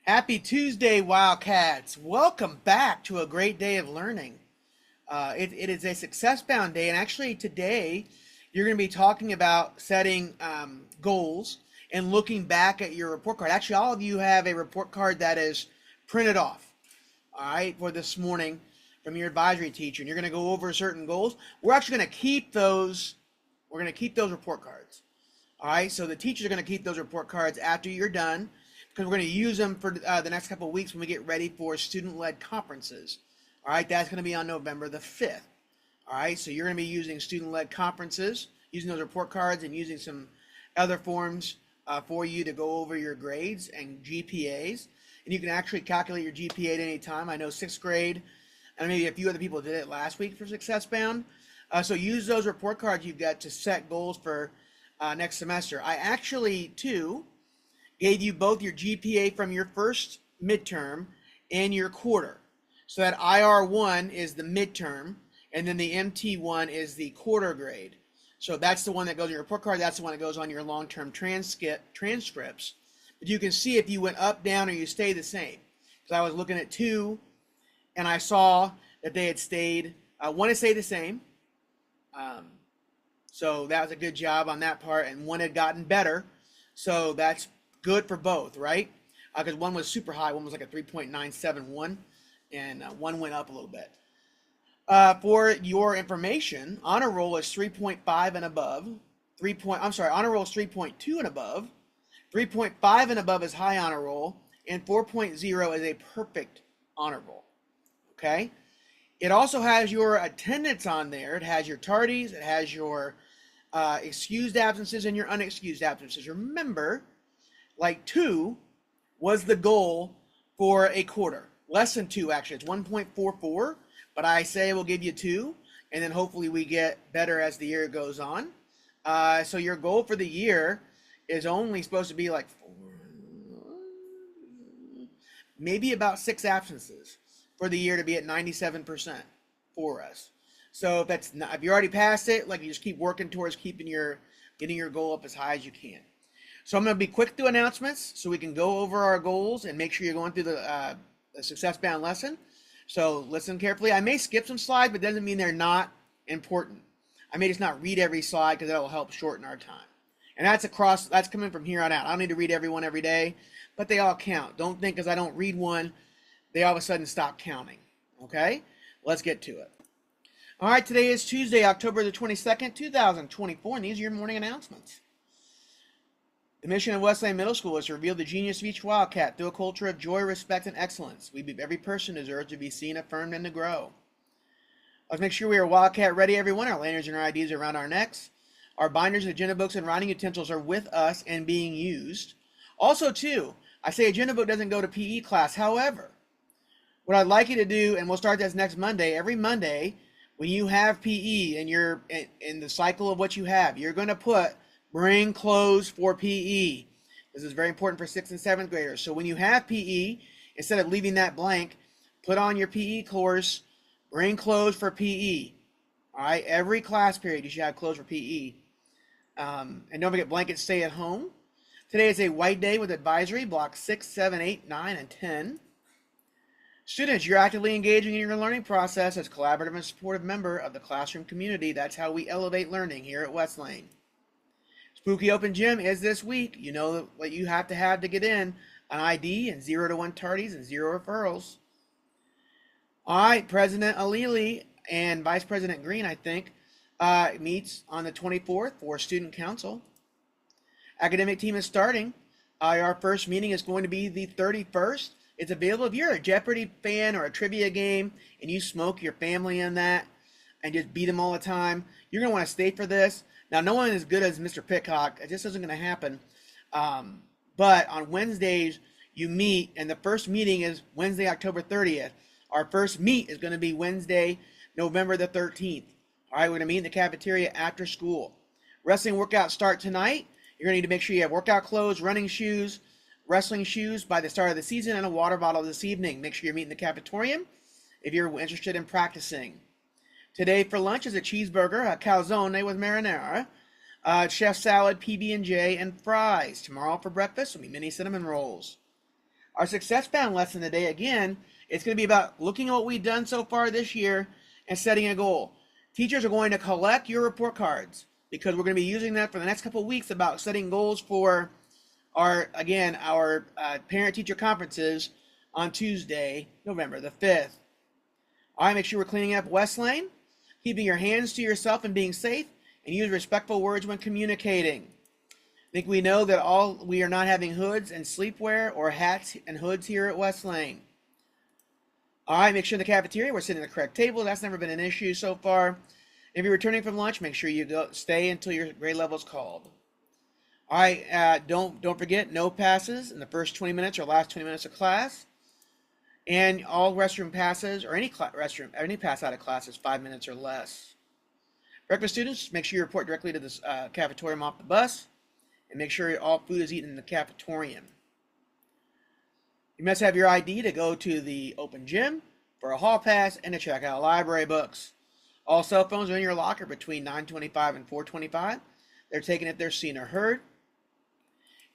Happy Tuesday, Wildcats. Welcome back to a great day of learning. It is a success-bound day, and actually today you're going to be talking about setting goals and looking back at your report card. Actually, all of you have a report card that is printed off, all right, for this morning from your advisory teacher, and you're going to go over certain goals. We're actually going to keep those. We're going to keep those report cards. All right, so the teachers are going to keep those report cards after you're done because we're going to use them for the next couple of weeks when we get ready for student-led conferences. All right, that's going to be on November the 5th. All right, so you're going to be using student-led conferences, using those report cards and using some other forms for you to go over your grades and GPAs. And you can actually calculate your GPA at any time. I know 6th grade, and maybe a few other people did it last week for Success Bound. So use those report cards you've got to set goals for next semester. I actually, too, gave you both your GPA from your first midterm and your quarter. So that IR1 is the midterm, and then the MT1 is the quarter grade. So that's the one that goes on your report card. That's the one that goes on your long-term transcripts. But you can see if you went up, down, or you stay the same. Because I was looking at two, and I saw that they had stayed, one had stayed the same. So that was a good job on that part, and one had gotten better. So that's good for both, right? Because one was super high, one was like a 3.971, and one went up a little bit. For your information, honor roll is 3.5 and above. Honor roll is 3.2 and above. 3.5 and above is high honor roll, and 4.0 is a perfect honor roll. Okay? It also has your attendance on there. It has your tardies. It has your excused absences and your unexcused absences. Remember, like 2 was the goal for a quarter. Less than 2, actually. It's 1.44, but I say we'll give you 2, and then hopefully we get better as the year goes on. So your goal for the year is only supposed to be like maybe about 6 absences for the year to be at 97% for us. So if that's not, if you already passed it, like you just keep working towards getting your goal up as high as you can. So I'm going to be quick through announcements so we can go over our goals and make sure you're going through the Success Bound lesson. So listen carefully. I may skip some slides, but it doesn't mean they're not important. I may just not read every slide because that will help shorten our time. And that's coming from here on out. I don't need to read every one every day, but they all count. Don't think because I don't read one, they all of a sudden stop counting. Okay? Let's get to it. All right, today is Tuesday, October the 22nd, 2024, and these are your morning announcements. The mission of Wesleyan Middle School is to reveal the genius of each Wildcat through a culture of joy, respect, and excellence. We believe every person deserves to be seen, affirmed, and to grow. Let's make sure we are Wildcat ready, everyone. Our lanyards and our IDs are around our necks. Our binders, agenda books, and writing utensils are with us and being used. Also, too, I say agenda book doesn't go to PE class. However, what I'd like you to do, and we'll start this next Monday, every Monday, when you have PE and you're in the cycle of what you have, you're going to put bring clothes for PE. This is very important for 6th and 7th graders. So when you have PE, instead of leaving that blank, put on your PE course, bring clothes for PE. All right, every class period you should have clothes for PE. And don't forget blankets stay at home. Today is a white day with advisory, blocks 6, 7, 8, 9, and 10. Students, you're actively engaging in your learning process as collaborative and supportive member of the classroom community. That's how we elevate learning here at Wesleyan. Spooky Open Gym is this week. You know what you have to get in: an ID and 0 to 1 tardies and 0 referrals. All right, President Alili and Vice President Green, I think, meets on the 24th for Student Council. Academic team is starting. Our first meeting is going to be the 31st. It's available if you're a Jeopardy fan or a trivia game and you smoke your family in that and just beat them all the time. You're going to want to stay for this. Now, no one is as good as Mr. Pitcock. It just isn't going to happen. But on Wednesdays, you meet, and the first meeting is Wednesday, October 30th. Our first meet is going to be Wednesday, November the 13th. All right, we're going to meet in the cafeteria after school. Wrestling workouts start tonight. You're going to need to make sure you have workout clothes, running shoes, wrestling shoes by the start of the season, and a water bottle this evening. Make sure you're meeting the cafetorium if you're interested in practicing. Today for lunch is a cheeseburger, a calzone with marinara, chef salad, PB&J, and fries. Tomorrow for breakfast will be mini cinnamon rolls. Our success bound lesson today, again, it's going to be about looking at what we've done so far this year and setting a goal. Teachers are going to collect your report cards because we're going to be using that for the next couple of weeks about setting goals for our parent-teacher conferences on Tuesday, November the 5th. All right, make sure we're cleaning up West Lane, keeping your hands to yourself and being safe, and use respectful words when communicating. I think we know that we are not having hoods and sleepwear or hats and hoods here at West Lane. All right, make sure in the cafeteria we're sitting at the correct table. That's never been an issue so far. If you're returning from lunch, make sure you stay until your grade level is called. All right, don't forget, no passes in the first 20 minutes or last 20 minutes of class. And all restroom passes or any pass out of class is 5 minutes or less. Breakfast students, make sure you report directly to the cafetorium off the bus. And make sure all food is eaten in the cafetorium. You must have your ID to go to the open gym, for a hall pass, and to check out library books. All cell phones are in your locker between 9:25 and 4:25. They're taken if they're seen or heard.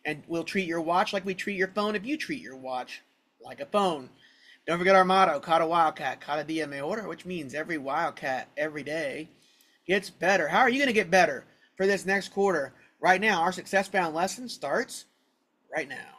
And we'll treat your watch like we treat your phone if you treat your watch like a phone. Don't forget our motto, Cada Wildcat, Cada Dia Mejor, which means every Wildcat, every day, gets better. How are you going to get better for this next quarter? Right now, our success bound lesson starts right now.